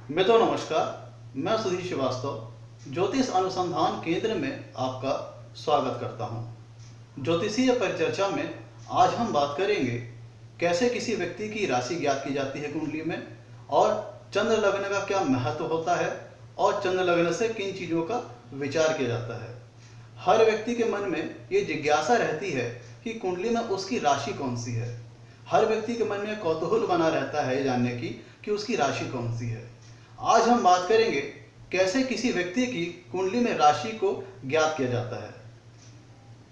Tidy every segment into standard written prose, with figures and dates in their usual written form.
मित्रों नमस्कार, मैं सुधीर श्रीवास्तव ज्योतिष अनुसंधान केंद्र में आपका स्वागत करता हूं। ज्योतिषीय परिचर्चा में आज हम बात करेंगे कैसे किसी व्यक्ति की राशि ज्ञात की जाती है कुंडली में, और चंद्र लग्न का क्या महत्व होता है, और चंद्र लग्न से किन चीज़ों का विचार किया जाता है। हर व्यक्ति के मन में ये जिज्ञासा रहती है कि कुंडली में उसकी राशि कौन सी है। हर व्यक्ति के मन में कौतूहल बना रहता है जानने की कि उसकी राशि कौन सी है। आज हम बात करेंगे कैसे किसी व्यक्ति की कुंडली में राशि को ज्ञात किया जाता है।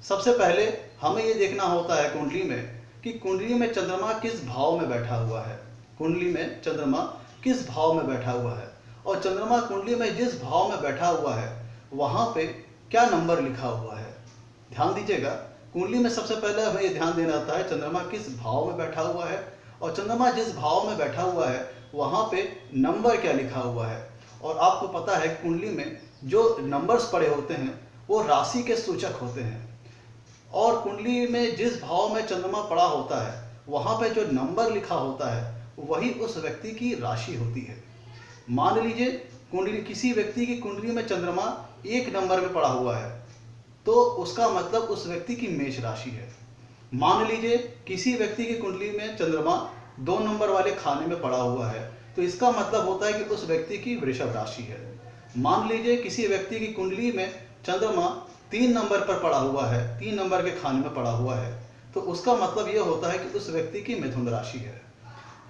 सबसे पहले हमें यह देखना होता है कुंडली में कि कुंडली में चंद्रमा किस भाव में बैठा हुआ है। कुंडली में चंद्रमा किस भाव में बैठा हुआ है, और चंद्रमा कुंडली में जिस भाव में बैठा हुआ है वहां पे क्या नंबर लिखा हुआ है। ध्यान दीजिएगा, कुंडली में सबसे पहले हमें यह ध्यान देना होता है चंद्रमा किस भाव में बैठा हुआ है, और चंद्रमा जिस भाव में बैठा हुआ है वहां पे नंबर क्या लिखा हुआ है। और आपको पता है कुंडली में जो नंबर्स पड़े होते हैं वो राशि के सूचक होते हैं, और कुंडली में जिस भाव में चंद्रमा पड़ा होता है वहां पे जो नंबर लिखा होता है वही उस व्यक्ति की राशि होती है। मान लीजिए कुंडली किसी व्यक्ति की कुंडली में चंद्रमा 1 नंबर में पड़ा हुआ है तो उसका मतलब उस व्यक्ति की मेष राशि है। मान लीजिए किसी व्यक्ति की कुंडली में चंद्रमा 2 नंबर वाले खाने में पड़ा हुआ है तो इसका मतलब होता है कि उस व्यक्ति की वृषभ राशि है। मान लीजिए किसी व्यक्ति की कुंडली में चंद्रमा 3 नंबर पर पड़ा हुआ है, 3 नंबर के खाने में पड़ा हुआ है, तो उसका मतलब यह होता है कि उस व्यक्ति की मिथुन राशि है।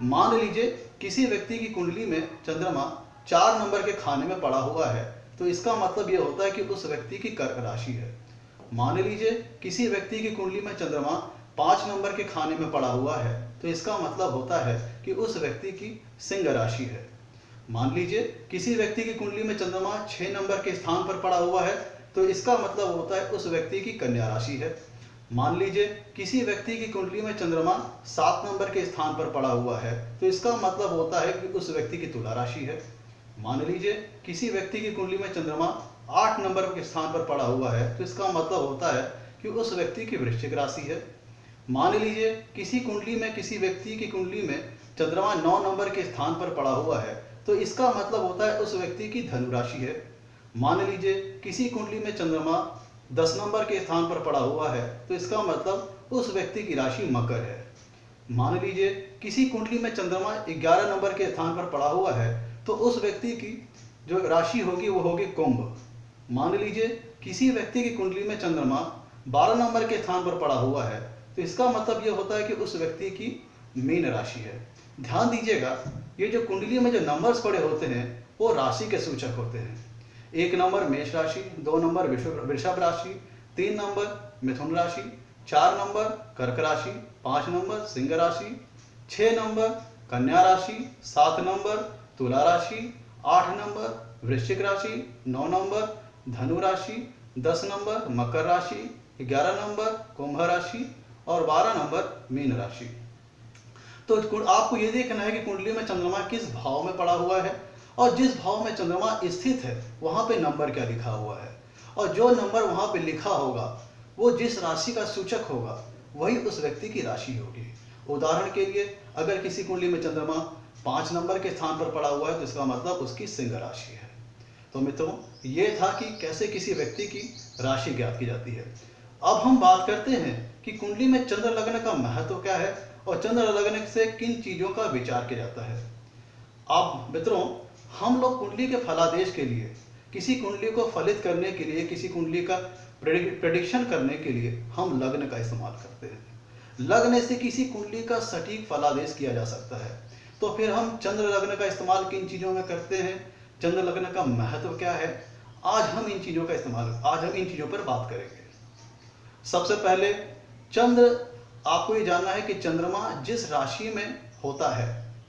मान लीजिए किसी व्यक्ति की कुंडली में चंद्रमा 4 नंबर के खाने में पड़ा हुआ है तो इसका मतलब यह होता है कि उस व्यक्ति की कर्क राशि है। मान लीजिए किसी व्यक्ति की कुंडली में चंद्रमा 5 नंबर के खाने में पड़ा हुआ है तो इसका मतलब होता है कि उस व्यक्ति की सिंह राशि है। मान लीजिए किसी व्यक्ति की कुंडली में चंद्रमा 6 नंबर के स्थान पर पड़ा हुआ है तो इसका मतलब होता है उस व्यक्ति की कन्या राशि है। मान लीजिए किसी व्यक्ति की कुंडली में चंद्रमा 7 नंबर के स्थान पर पड़ा हुआ है तो इसका मतलब होता है कि उस व्यक्ति की तुला राशि है। मान लीजिए किसी व्यक्ति की कुंडली में चंद्रमा 8 नंबर के स्थान पर पड़ा हुआ है तो इसका मतलब होता है कि उस व्यक्ति की वृश्चिक राशि है। मान लीजिए किसी व्यक्ति की कुंडली में चंद्रमा 9 नंबर के स्थान पर पड़ा हुआ है तो इसका मतलब होता है उस व्यक्ति की धनु राशि है। मान लीजिए किसी कुंडली में चंद्रमा 10 नंबर के स्थान पर पड़ा हुआ है तो इसका मतलब उस व्यक्ति की राशि मकर है। मान लीजिए किसी कुंडली में चंद्रमा 11 नंबर के स्थान पर पड़ा हुआ है तो उस व्यक्ति की जो राशि होगी वो होगी कुंभ। मान लीजिए किसी व्यक्ति की कुंडली में चंद्रमा 12 नंबर के स्थान पर पड़ा हुआ है तो इसका मतलब ये होता है कि उस व्यक्ति की मीन राशि है। ध्यान दीजिएगा, ये जो कुंडली में जो नंबर्स पड़े होते हैं वो राशि के सूचक होते हैं। 1 नंबर मेष राशि, 2 नंबर वृषभ राशि, 3 नंबर मिथुन राशि, 4 नंबर कर्क राशि, 5 नंबर सिंह राशि, 6 नंबर कन्या राशि, 7 नंबर तुला राशि, 8 नंबर वृश्चिक राशि, 9 नंबर धनु राशि, 10 नंबर मकर राशि, 11 नंबर कुंभ राशि और 12 नंबर मीन राशि। तो आपको ये देखना है कि कुंडली में चंद्रमा किस भाव में पड़ा हुआ है, और जिस भाव में चंद्रमा स्थित है वहां पे नंबर क्या लिखा हुआ है, और जो नंबर वहां पे लिखा होगा वो जिस राशि का सूचक होगा वही उस व्यक्ति की राशि होगी। उदाहरण के लिए अगर किसी कुंडली में चंद्रमा 5 नंबर के स्थान पर पड़ा हुआ है तो इसका मतलब उसकी सिंह राशि है। तो मित्रों, ये था कि कैसे किसी व्यक्ति की राशि ज्ञात की जाती है। अब हम बात करते हैं कि कुंडली में चंद्र लग्न का महत्व क्या है और चंद्र लग्न से किन चीजों का विचार किया जाता है। अब मित्रों, हम लोग कुंडली के फलादेश के लिए, किसी कुंडली को फलित करने के लिए, किसी कुंडली का प्रेडिक्शन करने के लिए हम लग्न का इस्तेमाल करते हैं। लग्न से किसी कुंडली का सटीक फलादेश किया जा सकता है। तो फिर हम चंद्र लग्न का इस्तेमाल किन चीजों में करते हैं, चंद्र लग्न का महत्व क्या है, आज हम इन चीजों पर बात करेंगे। सबसे पहले चंद्र, आपको ये जानना है कि चंद्रमा जिस राशि में होता है,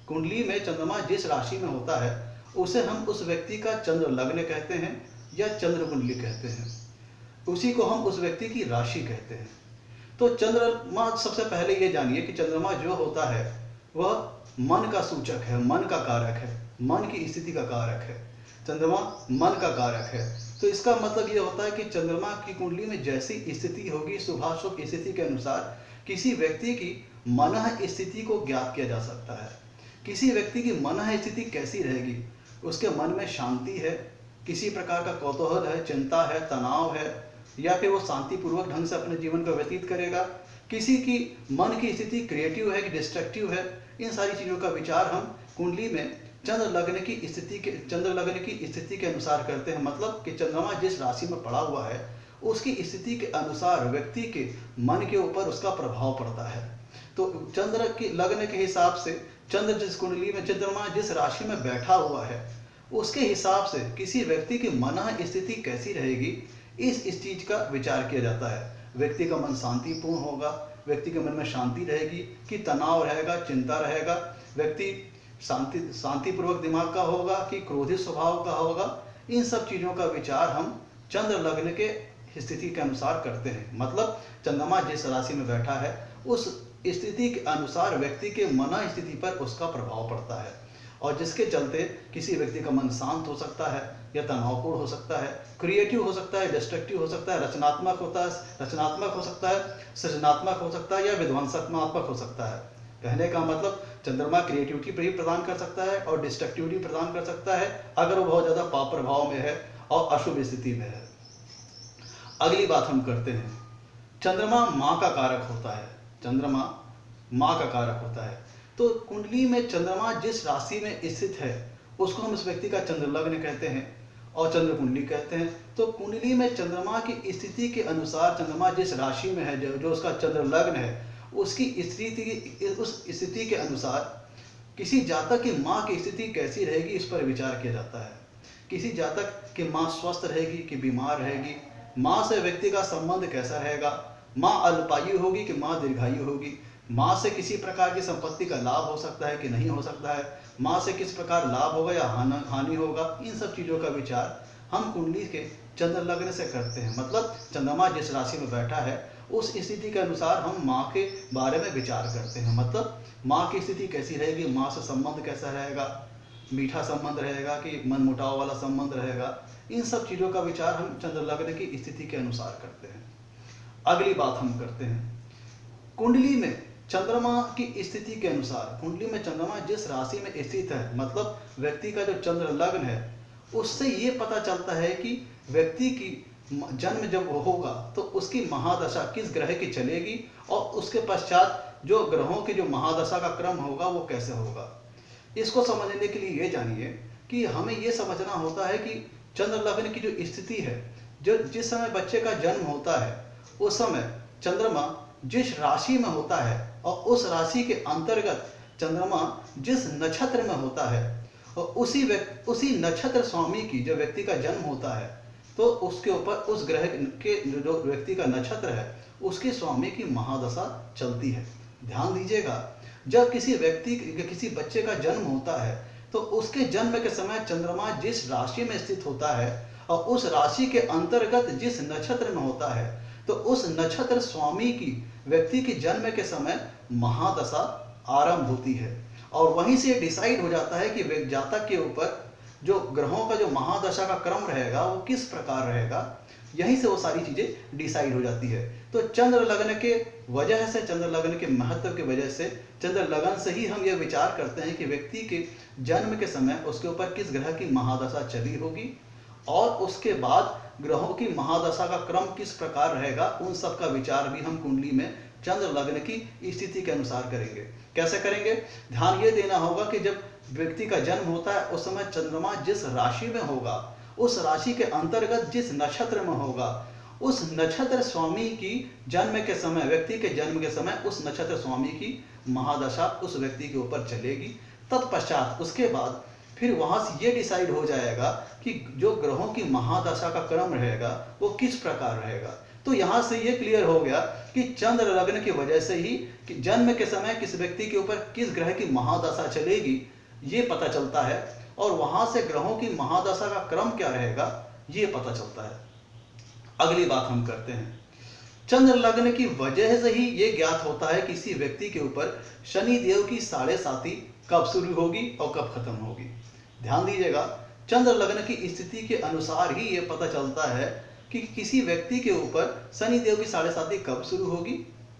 कुंडली में चंद्रमा जिस राशि में होता है उसे हम उस व्यक्ति का चंद्र लग्न कहते हैं या चंद्र कुंडली कहते हैं। उसी को हम उस व्यक्ति की राशि कहते हैं। तो चंद्रमा, सबसे पहले ये जानिए कि चंद्रमा जो होता है वह मन का सूचक है, मन का कारक है, मन की स्थिति का कारक है। चंद्रमा मन का कारक है, तो इसका मतलब ये होता है कि चंद्रमा की कुंडली में जैसी स्थिति होगी, शुभाशुभ स्थिति के अनुसार किसी व्यक्ति की मनः स्थिति को ज्ञात किया जा सकता है। किसी व्यक्ति की मनः स्थिति कैसी रहेगी, उसके मन में शांति है, किसी प्रकार का कौतूहल है, चिंता है, तनाव है, या फिर वो शांतिपूर्वक ढंग से अपने जीवन को व्यतीत करेगा, किसी की मन की स्थिति क्रिएटिव है कि डिस्ट्रक्टिव है। इन सारी चीज़ों का विचार हम कुंडली में चंद्र लग्न की स्थिति के अनुसार करते हैं। मतलब कि चंद्रमा जिस राशि में पड़ा हुआ है उसकी स्थिति के अनुसार व्यक्ति के मन के ऊपर उसका प्रभाव पड़ता है। तो चंद्र के लग्न के हिसाब से चंद्र जिस कुंडली में चंद्रमा जिस राशि में बैठा हुआ है उसके हिसाब से किसी व्यक्ति की मन स्थिति कैसी रहेगी, इस चीज का विचार किया जाता है। व्यक्ति का मन शांतिपूर्ण होगा, व्यक्ति के मन में शांति रहेगी कि तनाव रहेगा, चिंता रहेगा, व्यक्ति शांतिपूर्वक दिमाग का होगा कि क्रोधित स्वभाव का होगा। इन सब चीज़ों का विचार हम चंद्र लग्न के स्थिति के अनुसार करते हैं। मतलब चंद्रमा जिस राशि में बैठा है उस स्थिति के अनुसार व्यक्ति के मन स्थिति पर उसका प्रभाव पड़ता है, और जिसके चलते किसी व्यक्ति का मन शांत हो सकता है या तनावपूर्ण हो सकता है, क्रिएटिव हो सकता है, डिस्ट्रक्टिव हो सकता है, रचनात्मक हो सकता है, सृजनात्मक हो सकता है, या विध्वंसात्मक हो सकता है। कहने का मतलब चंद्रमा क्रिएटिविटी भी प्रदान कर सकता है और डिस्ट्रक्टिविटी प्रदान कर सकता है अगर वो बहुत ज़्यादा पाप प्रभाव में है और अशुभ स्थिति में है। अगली बात हम करते हैं, चंद्रमा माँ का कारक होता है। चंद्रमा माँ का कारक होता है। तो कुंडली में चंद्रमा जिस राशि में स्थित है उसको हम इस व्यक्ति का चंद्र लग्न कहते हैं और चंद्र कुंडली कहते हैं। तो कुंडली में चंद्रमा की स्थिति के अनुसार चंद्रमा जिस राशि में है, जो उसका चंद्र लग्न है, उसकी उस स्थिति के अनुसार किसी जातक की माँ की स्थिति कैसी रहेगी इस पर विचार किया जाता है। किसी जातक की माँ स्वस्थ रहेगी कि बीमार रहेगी, माँ से व्यक्ति का संबंध कैसा रहेगा, माँ अल्पायु होगी कि माँ दीर्घायु होगी, माँ से किसी प्रकार की संपत्ति का लाभ हो सकता है कि नहीं हो सकता है, माँ से किस प्रकार लाभ होगा या हानि होगा। इन सब चीज़ों का विचार हम कुंडली के चंद्र लग्न से करते हैं। मतलब चंद्रमा जिस राशि में बैठा है उस स्थिति के अनुसार हम माँ के बारे में विचार करते हैं। मतलब माँ की स्थिति कैसी रहेगी, माँ से संबंध कैसा रहेगा, मीठा संबंध रहेगा कि मनमुटाव वाला संबंध रहेगा। इन सब चीज़ों का विचार हम चंद्र लग्न की स्थिति के अनुसार करते हैं। अगली बात हम करते हैं, कुंडली में चंद्रमा की स्थिति के अनुसार, कुंडली में चंद्रमा जिस राशि में स्थित है, मतलब व्यक्ति का जो चंद्र लग्न है, उससे ये पता चलता है कि व्यक्ति की जन्म जब होगा तो उसकी महादशा किस ग्रह की चलेगी और उसके पश्चात जो ग्रहों की जो महादशा का क्रम होगा वो कैसे होगा। इसको समझने के लिए ये जानिए कि हमें ये समझना होता है कि चंद्र लग्न की जो स्थिति है, जो जिस समय बच्चे का जन्म होता है उस समय चंद्रमा जिस राशि में होता है और उस राशि के अंतर्गत चंद्रमा जिस नक्षत्र में होता है और उसी नक्षत्र स्वामी की जो व्यक्ति का जन्म होता है तो उसके ऊपर उस ग्रह के जो व्यक्ति का नक्षत्र है उसके स्वामी की महादशा चलती है। ध्यान दीजिएगा, जब किसी बच्चे का जन्म होता है तो उसके जन्म के समय चंद्रमा जिस राशि में स्थित होता है और उस राशि के अंतर्गत जिस नक्षत्र में होता है तो उस नक्षत्र स्वामी की व्यक्ति के जन्म के समय महादशा आरंभ होती है, और वहीं से डिसाइड हो जाता है कि जातक के ऊपर जो ग्रहों का जो महादशा का क्रम रहेगा वो किस प्रकार रहेगा। यहीं से वो सारी चीजें डिसाइड हो जाती है। तो चंद्र लग्न के वजह से, चंद्र लग्न के महत्व की वजह से, चंद्र लग्न से ही हम ये विचार करते हैं कि व्यक्ति के जन्म के समय उसके ऊपर किस ग्रह की महादशा चली होगी और उसके बाद ग्रहों की महादशा का क्रम किस प्रकार रहेगा। उन सब का विचार भी हम कुंडली में चंद्र लग्न की स्थिति के अनुसार करेंगे। कैसे करेंगे? ध्यान ये देना होगा कि जब व्यक्ति का जन्म होता है उस समय चंद्रमा जिस राशि में होगा, उस राशि के अंतर्गत जिस नक्षत्र में होगा, उस नक्षत्र स्वामी की जन्म के समय, व्यक्ति के जन्म के समय उस नक्षत्र स्वामी की महादशा उस व्यक्ति के ऊपर चलेगी। तत्पश्चात उसके बाद फिर वहां से ये डिसाइड हो जाएगा कि जो ग्रहों की महादशा का क्रम रहेगा वो किस प्रकार रहेगा। तो यहाँ से ये क्लियर हो गया कि चंद्र लग्न की वजह से ही कि जन्म के समय किस व्यक्ति के ऊपर किस ग्रह की महादशा चलेगी ये पता चलता है, और वहां से ग्रहों की महादशा का क्रम क्या रहेगा ये पता चलता है। अगली बात हम करते हैं, चंद्र लग्न की वजह से ही ये ज्ञात होता है किसी व्यक्ति के ऊपर शनि देव की 7.5 कब शुरू होगी और कब खत्म होगी। ध्यान दीजिएगा, चंद्र लग्न की स्थिति के अनुसार ही ये पता चलता है कि किसी व्यक्ति के ऊपर शनि देव की 7.5 कब शुरू होगी,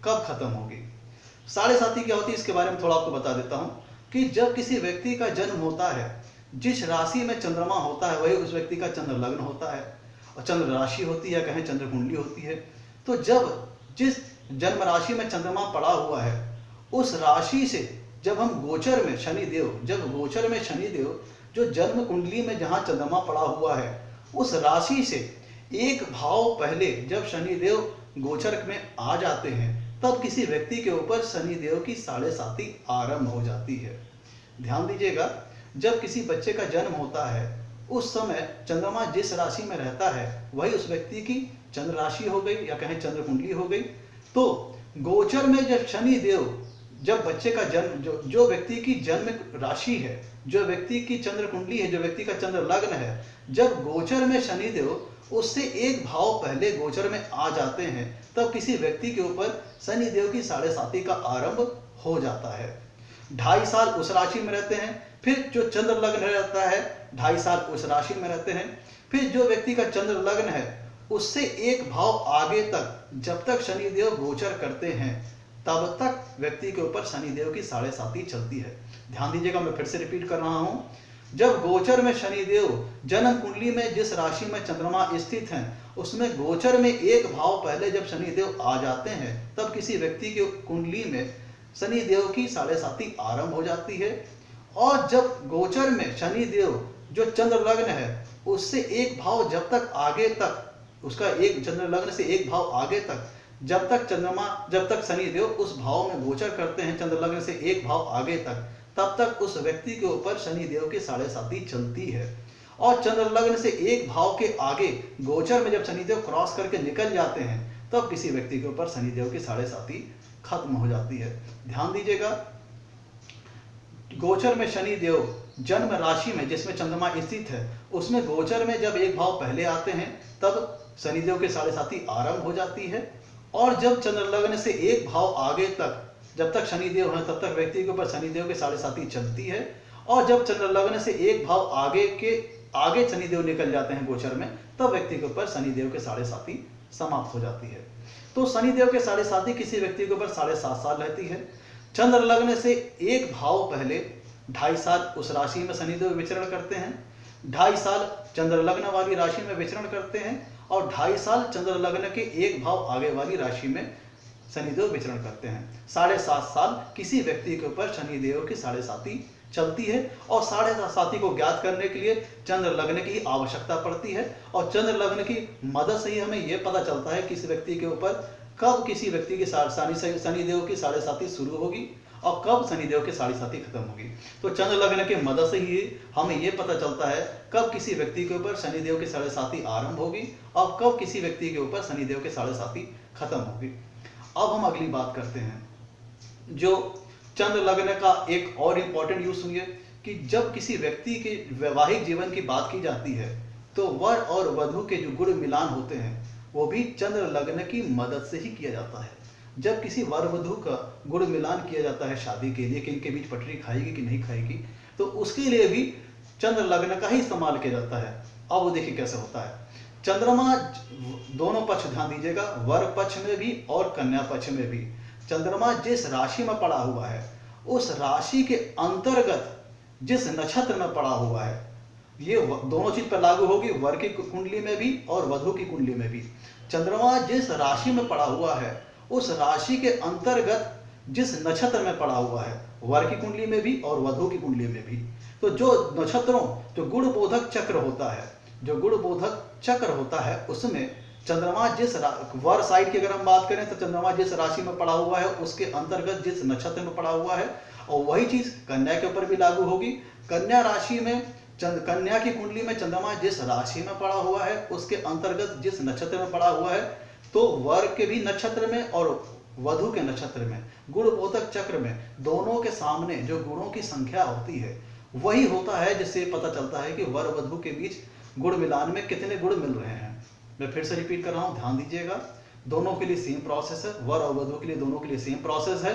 कब खत्म होगी। 7.5 क्या होती है इसके बारे में थोड़ा आपको बता देता हूँ कि जब किसी व्यक्ति का जन्म होता है जिस राशि में चंद्रमा होता है वही उस व्यक्ति का चंद्र लग्न होता है, और चंद्र राशि होती है, कहें चंद्र कुंडली होती है। तो जब जिस जन्म राशि में चंद्रमा पड़ा हुआ है उस राशि से जब हम गोचर में शनिदेव, जब गोचर में शनिदेव जो जन्म कुंडली में जहाँ चंद्रमा पड़ा हुआ है उस राशि से एक भाव पहले जब शनिदेव गोचर में आ जाते हैं तब किसी व्यक्ति के ऊपर शनिदेव की साढ़े साती आरंभ हो जाती है। ध्यान दीजिएगा, जब किसी बच्चे का जन्म होता है उस समय चंद्रमा जिस राशि में रहता है वही उस व्यक्ति की चंद्र राशि हो गई या कहें चंद्र कुंडली हो गई। तो गोचर में जब शनिदेव, जब बच्चे का जन्म, जो व्यक्ति की जन्म राशि है, जो व्यक्ति की चंद्र कुंडली है, जो व्यक्ति का चंद्र लग्न है, जब गोचर में शनिदेव उससे एक भाव पहले गोचर में आ जाते हैं तब किसी व्यक्ति के ऊपर शनिदेव की साढ़े साती का आरंभ हो जाता है। 2.5 साल उस राशि में रहते हैं, फिर जो चंद्र लग्न रहता है 2.5 साल उस राशि में रहते हैं, फिर जो व्यक्ति का चंद्र लग्न है उससे एक भाव आगे तक जब तक शनिदेव गोचर करते हैं तब तक व्यक्ति के ऊपर शनिदेव की साढ़े साती चलती है। ध्यान दीजिएगा, मैं फिर से रिपीट कर रहा हूं, जब गोचर में शनिदेव जन्म कुंडली में जिस राशि में चंद्रमा स्थित हैं उसमें गोचर में एक भाव पहले जब शनिदेव आ जाते हैं तब किसी व्यक्ति के कुंडली में शनिदेव की साढ़े साती आरंभ हो जाती है। और जब गोचर में शनिदेव जो चंद्र लग्न है उससे एक भाव जब तक आगे तक, उसका एक चंद्र लग्न से एक भाव आगे तक जब तक शनिदेव उस भाव में गोचर करते हैं, चंद्र लग्न से एक भाव आगे तक, तब तक उस व्यक्ति के ऊपर शनिदेव की साढ़े साती चलती है। और चंद्र लग्न से एक भाव के आगे गोचर में जब शनिदेव क्रॉस करके निकल जाते हैं तब किसी व्यक्ति के ऊपर शनिदेव की साढ़े साती खत्म हो जाती है। ध्यान दीजिएगा, गोचर में शनिदेव जन्म राशि में जिसमें चंद्रमा स्थित है उसमें गोचर में जब एक भाव पहले आते हैं तब शनिदेव की साढ़े साती आरंभ हो जाती है। और जब चंद्र लग्न से एक भाव आगे तक जब तक शनिदेव है तब तक व्यक्ति के ऊपर शनिदेव की साढ़े साती चलती है। और जब चंद्र लग्न से एक भाव आगे शनिदेव निकल जाते हैं गोचर में तब व्यक्ति के ऊपर शनिदेव के साढ़े साती समाप्त हो जाती है। तो शनिदेव के साढ़े साती किसी व्यक्ति के ऊपर 7.5 साल रहती है। चंद्र लग्न से एक भाव पहले 2.5 साल उस राशि में शनिदेव विचरण करते हैं, 2.5 साल चंद्र लग्न वाली राशि में विचरण करते हैं और 2.5 साल चंद्र लग्न के एक भाव आगे वाली राशि में शनिदेव विचरण करते हैं। 7.5 साल किसी व्यक्ति के ऊपर शनिदेव की साढ़े साती चलती है। और साढ़े साती को ज्ञात करने के लिए चंद्र लग्न की आवश्यकता पड़ती है और चंद्र लग्न की मदद से ही हमें यह पता चलता है किसी व्यक्ति के ऊपर कब किसी व्यक्ति की शनिदेव की साढ़े साती शुरू होगी और कब शनिदेव की साढ़े साती खत्म होगी। तो चंद्र लग्न की मदद से ही हमें यह पता चलता है कब किसी व्यक्ति के ऊपर शनिदेव की साढ़े साती आरंभ होगी और कब किसी व्यक्ति के ऊपर शनिदेव की साढ़े साती खत्म होगी। अब हम अगली बात करते हैं, जो चंद्र लग्न का एक और इम्पॉर्टेंट यूज हुई है कि जब किसी व्यक्ति के वैवाहिक जीवन की बात की जाती है तो वर और वधु के जो गुण मिलान होते हैं वो भी चंद्र लग्न की मदद से ही किया जाता है। जब किसी वर वधु का गुण मिलान किया जाता है शादी के लिए कि इनके बीच पटरी खाएगी कि नहीं खाएगी, तो उसके लिए भी चंद्र लग्न का ही इस्तेमाल किया जाता है। अब वो देखिए कैसे होता है। चंद्रमा दोनों पक्ष, ध्यान दीजिएगा, वर पक्ष में भी और कन्या पक्ष में भी चंद्रमा जिस राशि में पड़ा हुआ है उस राशि के अंतर्गत जिस नक्षत्र में पड़ा हुआ है, ये दोनों चीज पर लागू होगी, वर की कुंडली में भी और वधु की कुंडली में भी। चंद्रमा जिस राशि में पड़ा हुआ है उस राशि के अंतर्गत जिस नक्षत्र में पड़ा हुआ है, वर की कुंडली में भी और वधु की कुंडली में भी, तो जो नक्षत्रों, जो गुण बोधक चक्र होता है, जो गुण बोधक चक्र होता है उसमें चंद्रमा जिस वर साइड की अगर हम बात करें तो चंद्रमा जिस राशि में पड़ा हुआ है उसके अंतर्गत जिस नक्षत्र में पड़ा हुआ है, और वही चीज कन्या के ऊपर भी लागू होगी। कन्या राशि में कन्या की कुंडली में चंद्रमा जिस राशि में पड़ा हुआ है उसके अंतर्गत जिस नक्षत्र में पड़ा हुआ है, तो वर के भी नक्षत्र में और वधु के नक्षत्र में, गुण बोधक चक्र में, दोनों के सामने जो गुणों की संख्या होती है वही होता है जिससे पता चलता है कि वर वधु के बीच गुण मिलान में कितने गुण मिल रहे हैं। मैं फिर से रिपीट कर रहा हूं, ध्यान दीजिएगा, दोनों के लिए सेम प्रोसेस है, वर और वधु के लिए दोनों के लिए सेम प्रोसेस है।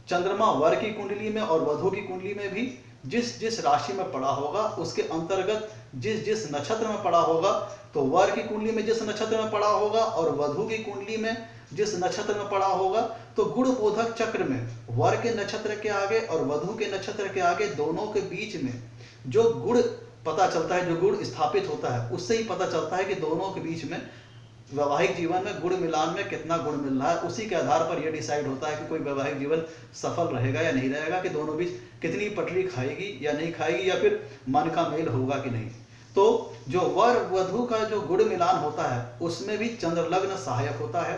चंद्रमा वर की कुंडली में और वधु की कुंडली में भी जिस जिस राशि में पड़ा होगा उसके अंतर्गत जिस जिस नक्षत्र में पड़ा होगा, तो वर की कुंडली में जिस नक्षत्र में पड़ा होगा और वधु की कुंडली में जिस नक्षत्र में पड़ा होगा, तो गुण बोधक चक्र में वर के नक्षत्र के आगे और वधु के नक्षत्र के आगे दोनों के बीच में जो गुण पता चलता है, जो गुण स्थापित होता है, उससे ही पता चलता है कि दोनों के बीच में वैवाहिक जीवन में गुण मिलान में कितना गुण मिल रहा है। उसी के आधार पर यह डिसाइड होता है कि कोई वैवाहिक जीवन सफल रहेगा या नहीं रहेगा, कि दोनों बीच कितनी पटरी खाएगी या नहीं खाएगी, या फिर मन का मेल होगा कि नहीं। तो जो वर वधु का जो गुण मिलान होता है उसमें भी चंद्र लग्न सहायक होता है।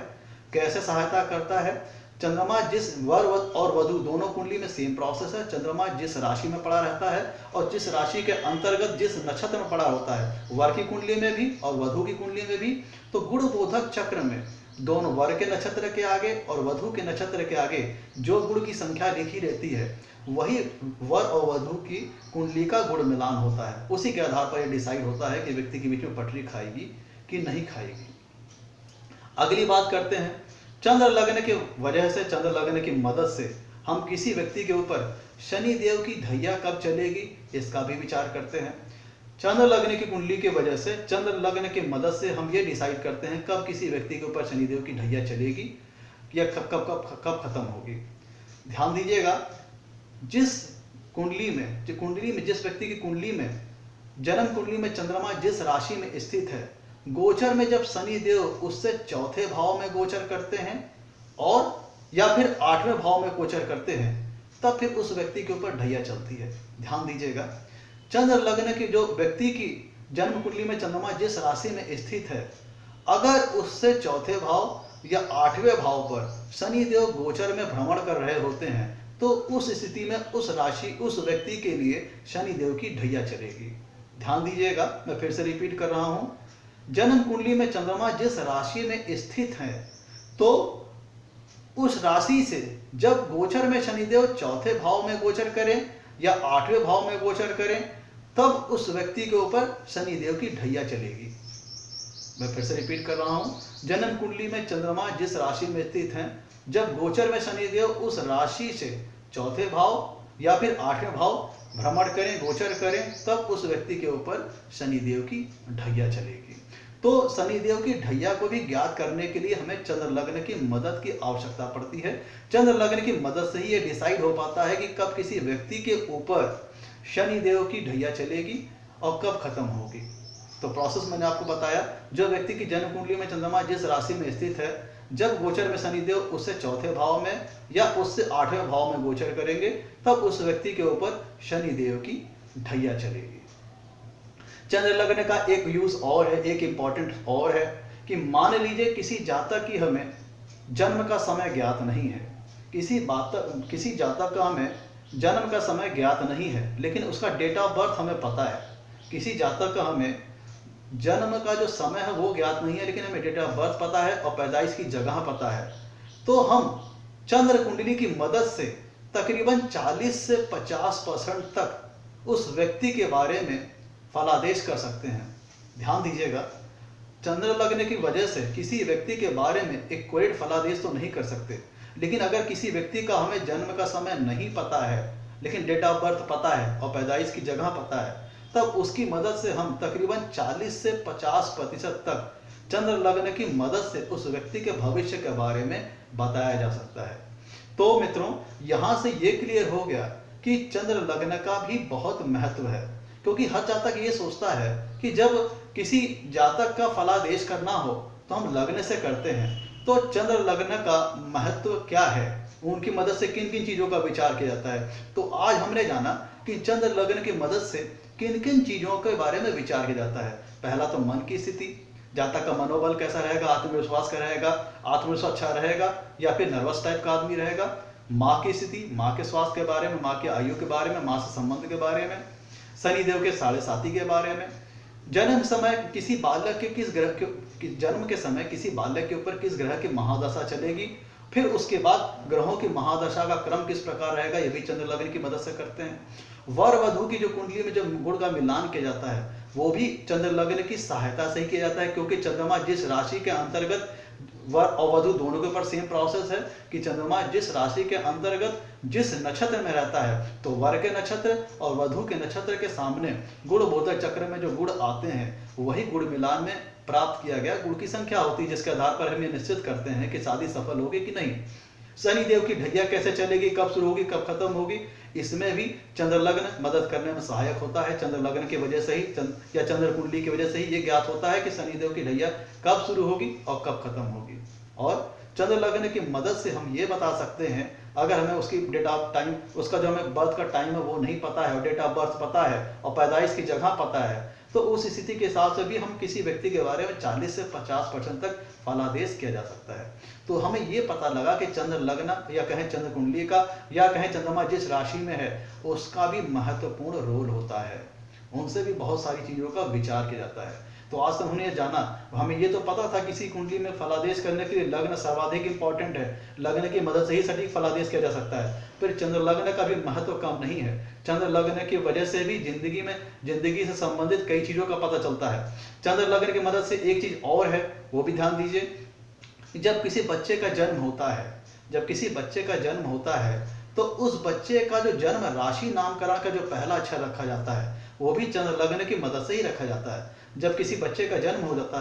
कैसे सहायता करता है? चंद्रमा जिस वर और वधु दोनों कुंडली में सेम प्रोसेस है। चंद्रमा जिस राशि में पड़ा रहता है और जिस राशि के अंतर्गत जिस नक्षत्र में पड़ा होता है, वर की कुंडली में भी और वधु की कुंडली में भी, तो गुण बोधक चक्र में दोनों वर के नक्षत्र के आगे और वधु के नक्षत्र के आगे जो गुण की संख्या लिखी रहती है वही वर और वधु की कुंडली का गुण मिलान होता है। उसी के आधार पर यह डिसाइड होता है कि व्यक्ति के बीच में पटरी खाएगी कि नहीं खाएगी। अगली बात करते हैं, चंद्र लग्न के वजह से, चंद्र लग्न की मदद से हम किसी व्यक्ति के ऊपर शनि देव की ढैया कब चलेगी, इसका भी विचार करते हैं। चंद्र लग्न की कुंडली की वजह से, चंद्र लग्न की मदद से हम ये डिसाइड करते हैं कब किसी व्यक्ति के ऊपर शनि देव की ढैया चलेगी या कब कब कब कब खत्म होगी। ध्यान दीजिएगा, जिस कुंडली में जिस व्यक्ति की कुंडली में, जन्म कुंडली में चंद्रमा जिस राशि में स्थित है, गोचर में जब शनि देव उससे चौथे भाव में गोचर करते हैं और या फिर 8वें भाव में गोचर करते हैं, तब फिर उस व्यक्ति के ऊपर ढैया चलती है। ध्यान दीजिएगा, चंद्र लग्न की जो व्यक्ति की जन्म कुंडली में चंद्रमा जिस राशि में स्थित है, अगर उससे चौथे भाव या 8वें भाव पर शनि देव गोचर में भ्रमण कर रहे होते हैं, तो उस स्थिति में उस राशि, उस व्यक्ति के लिए शनि देव की ढैया चलेगी। ध्यान दीजिएगा, मैं फिर से रिपीट कर रहा हूं, जन्म कुंडली में चंद्रमा जिस राशि में स्थित है, तो उस राशि से जब गोचर में शनिदेव चौथे भाव में गोचर करें या 8वें भाव में गोचर करें, तब उस व्यक्ति के ऊपर शनिदेव की ढैया चलेगी। मैं फिर से रिपीट कर रहा हूं, जन्म कुंडली में चंद्रमा जिस राशि में स्थित है, जब गोचर में शनिदेव उस राशि से चौथे भाव या फिर 8वें भाव भ्रमण करें, गोचर करें, तब उस व्यक्ति के ऊपर शनिदेव की ढैया चलेगी। तो शनिदेव की ढैया को भी ज्ञात करने के लिए हमें चंद्र लग्न की मदद की आवश्यकता पड़ती है। चंद्र लग्न की मदद से ही ये डिसाइड हो पाता है कि कब किसी व्यक्ति के ऊपर शनिदेव की ढैया चलेगी और कब खत्म होगी। तो प्रोसेस मैंने आपको बताया, जो व्यक्ति की जन्म कुंडली में चंद्रमा जिस राशि में स्थित है, जब गोचर में शनिदेव उससे चौथे भाव में या उससे 8वें भाव में गोचर करेंगे, तब उस व्यक्ति के ऊपर शनिदेव की ढैया चलेगी। चंद्र लग्न का एक यूज और है, एक इंपॉर्टेंट और है कि मान लीजिए किसी जातक की हमें जन्म का समय ज्ञात नहीं है, किसी जातक का हमें जन्म का समय ज्ञात नहीं है, लेकिन उसका डेट ऑफ बर्थ हमें पता है। किसी जातक का हमें जन्म का जो समय है वो ज्ञात नहीं है, लेकिन हमें डेट ऑफ बर्थ पता है और पैदाइश की जगह पता है, तो हम चंद्र कुंडली की मदद से तकरीबन 40 से 50% तक उस व्यक्ति के बारे में फलादेश कर सकते हैं। ध्यान दीजिएगा, चंद्र लग्न की वजह से किसी व्यक्ति के बारे में एक्यूरेट फलादेश तो नहीं कर सकते, लेकिन अगर किसी व्यक्ति का हमें जन्म का समय नहीं पता है लेकिन डेट ऑफ बर्थ पता है और पैदाइश की जगह पता है, तब उसकी मदद से हम तकरीबन 40 से 50% तक चंद्र लग्न की मदद से उस व्यक्ति के भविष्य के बारे में बताया जा सकता है। तो मित्रों, यहाँ से ये क्लियर हो गया कि चंद्र लग्न का भी बहुत महत्व है, क्योंकि हर जातक ये सोचता है कि जब किसी जातक का फलादेश करना हो तो हम लग्न से करते हैं। तो चंद्र लग्न का महत्व क्या है, उनकी मदद से किन किन चीज़ों का विचार किया जाता है, तो आज हमने जाना कि चंद्र लग्न की मदद से किन किन चीज़ों के बारे में विचार किया जाता है। पहला तो मन की स्थिति, जातक का मनोबल कैसा रहेगा, आत्मविश्वास का रहेगा, आत्मविश्वास अच्छा रहेगा या फिर नर्वस टाइप का आदमी रहेगा। माँ की स्थिति, माँ के स्वास्थ्य के बारे में, माँ की आयु के बारे में, माँ से संबंध के बारे में, शनिदेव के 7.5 के बारे में, जन्म समय किसी बालक के किस ग्रह के जन्म के समय किसी बालक के ऊपर किस ग्रह की महादशा चलेगी, फिर उसके बाद ग्रहों की महादशा का क्रम किस प्रकार रहेगा, यह भी चंद्र लग्न की मदद से करते हैं। वर वधु की जो कुंडली में जो गुण का मिलान किया जाता है वो भी चंद्र लग्न की सहायता से ही किया जाता है, क्योंकि चंद्रमा जिस राशि के अंतर्गत, वर और वधु दोनों के ऊपर सेम प्रोसेस है कि चंद्रमा जिस राशि के अंतर्गत जिस नक्षत्र में रहता है, तो वर के नक्षत्र और वधु के नक्षत्र के सामने गुण बोधक चक्र में जो गुण आते हैं वही गुण मिलान में प्राप्त किया गया गुण की संख्या होती है, जिसके आधार पर हम ये निश्चित करते हैं कि शादी सफल होगी कि नहीं। शनिदेव की ढैया कैसे चलेगी, कब शुरू होगी, कब खत्म होगी, इसमें भी चंद्र लग्न मदद करने में सहायक होता है। चंद्र लग्न की वजह से ही या चंद्र कुंडली की वजह से ही ये ज्ञात होता है कि शनिदेव की ढैया कब शुरू होगी और कब खत्म होगी। और चंद्र लग्न की मदद से हम ये बता सकते हैं, अगर हमें उसकी डेट ऑफ टाइम, उसका जो हमें बर्थ का टाइम है वो नहीं पता है और डेट ऑफ बर्थ पता है और पैदाइश की जगह पता है, तो उस स्थिति के हिसाब से भी हम किसी व्यक्ति के बारे में 40 से 50% तक फलादेश किया जा सकता है। तो हमें ये पता लगा कि चंद्र लग्न या कहें चंद्र कुंडली का या कहें चंद्रमा जिस राशि में है उसका भी महत्वपूर्ण रोल होता है, उनसे भी बहुत सारी चीज़ों का विचार किया जाता है। तो आज तक हमने ये जाना, हमें ये तो पता था किसी कुंडली में फलादेश करने के लिए लग्न सर्वाधिक इंपॉर्टेंट है, लग्न की मदद से ही सटीक फलादेश किया जा सकता है। फिर चंद्र लग्न का भी महत्व कम नहीं है। चंद्र लग्न की वजह से भी जिंदगी से संबंधित कई चीज़ों का पता चलता है। चंद्र लग्न की मदद से एक चीज़ और है, वो भी ध्यान दीजिए। जब किसी बच्चे का जन्म होता है, तो उस बच्चे का जो जन्म राशि नामकरण का जो पहला अक्षर रखा जाता है वो भी चंद्र लग्न की मदद से ही रखा जाता है। जब किसी बच्चे का जन्म होता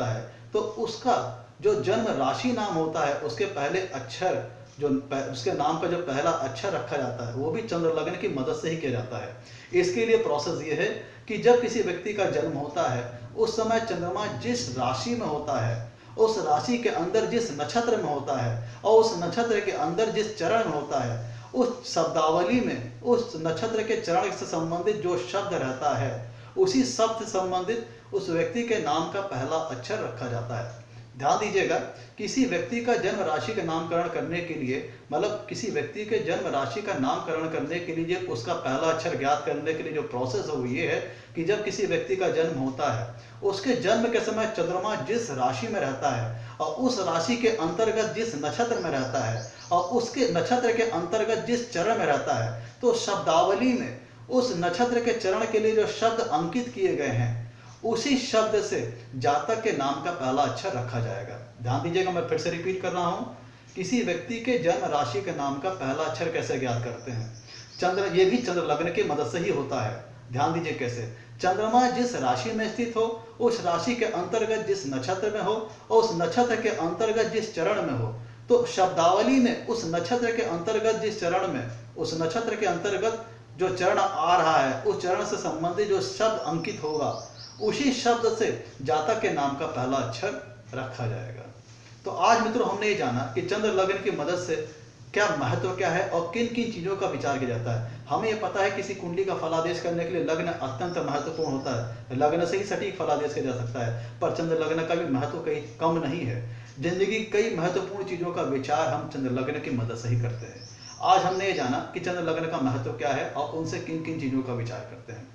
है तो उसका जो जन्म राशि नाम होता है उसके पहले अक्षर, जो उसके नाम का जो पहला अक्षर रखा जाता है वो भी चंद्र लग्न की मदद से ही किया जाता है। इसके लिए प्रोसेस ये है कि जब किसी व्यक्ति का जन्म होता है उस समय चंद्रमा जिस राशि में होता है, उस राशि के अंदर जिस नक्षत्र में होता है और उस नक्षत्र के अंदर जिस चरण में होता है, उस शब्दावली में उस नक्षत्र के चरण से संबंधित जो शब्द रहता है उसी शब्द से संबंधित उस व्यक्ति के नाम का पहला अक्षर रखा जाता है। ध्यान दीजिएगा, किसी व्यक्ति का जन्म राशि का नामकरण करने के लिए, मतलब किसी व्यक्ति के जन्म राशि का नामकरण करने के लिए उसका पहला अक्षर ज्ञात करने के लिए जो प्रोसेस है वो ये है कि जब किसी व्यक्ति का जन्म होता है उसके जन्म के समय चंद्रमा जिस राशि में रहता है और उस राशि के अंतर्गत जिस नक्षत्र में रहता है और उसके नक्षत्र के अंतर्गत जिस चरण में रहता है, तो शब्दावली में उस नक्षत्र के चरण के लिए जो शब्द अंकित किए गए हैं उसी शब्द से जातक के नाम का पहला अक्षर रखा जाएगा। ध्यान दीजिएगा, मैं फिर से रिपीट कर रहा हूँ, किसी व्यक्ति के जन्म राशि के नाम का पहला अक्षर कैसे ज्ञात करते हैं। ये भी चंद्र लग्न की मदद से ही होता है। ध्यान दीजिए कैसे, चंद्रमा जिस राशि में स्थित हो, उस राशि के अंतर्गत जिस नक्षत्र में हो और उस नक्षत्र के अंतर्गत जिस चरण में हो, तो शब्दावली में उस नक्षत्र के अंतर्गत जिस चरण में, उस नक्षत्र के अंतर्गत जो चरण आ रहा है उस चरण से संबंधित जो शब्द अंकित होगा उसी शब्द से जातक के नाम का पहला अक्षर रखा जाएगा। तो आज मित्रों हमने ये जाना कि चंद्र लग्न की मदद से क्या महत्व क्या है और किन किन चीज़ों का विचार किया जाता है। हमें ये पता है किसी कुंडली का फलादेश करने के लिए लग्न अत्यंत महत्वपूर्ण होता है, लग्न से ही सटीक फलादेश किया जा सकता है, पर चंद्र लग्न का भी महत्व कहीं कम नहीं है। जिंदगी कई महत्वपूर्ण चीज़ों का विचार हम चंद्र लग्न की मदद से ही करते हैं। आज हमने ये जाना कि चंद्र लग्न का महत्व क्या है और उनसे किन किन चीज़ों का विचार करते हैं।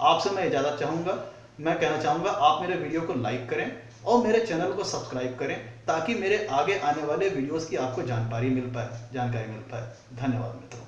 आपसे मैं इजाज़त चाहूँगा, मैं कहना चाहूँगा आप मेरे वीडियो को लाइक करें और मेरे चैनल को सब्सक्राइब करें ताकि मेरे आगे आने वाले वीडियोस की आपको जानकारी मिल पाए। धन्यवाद मित्रों।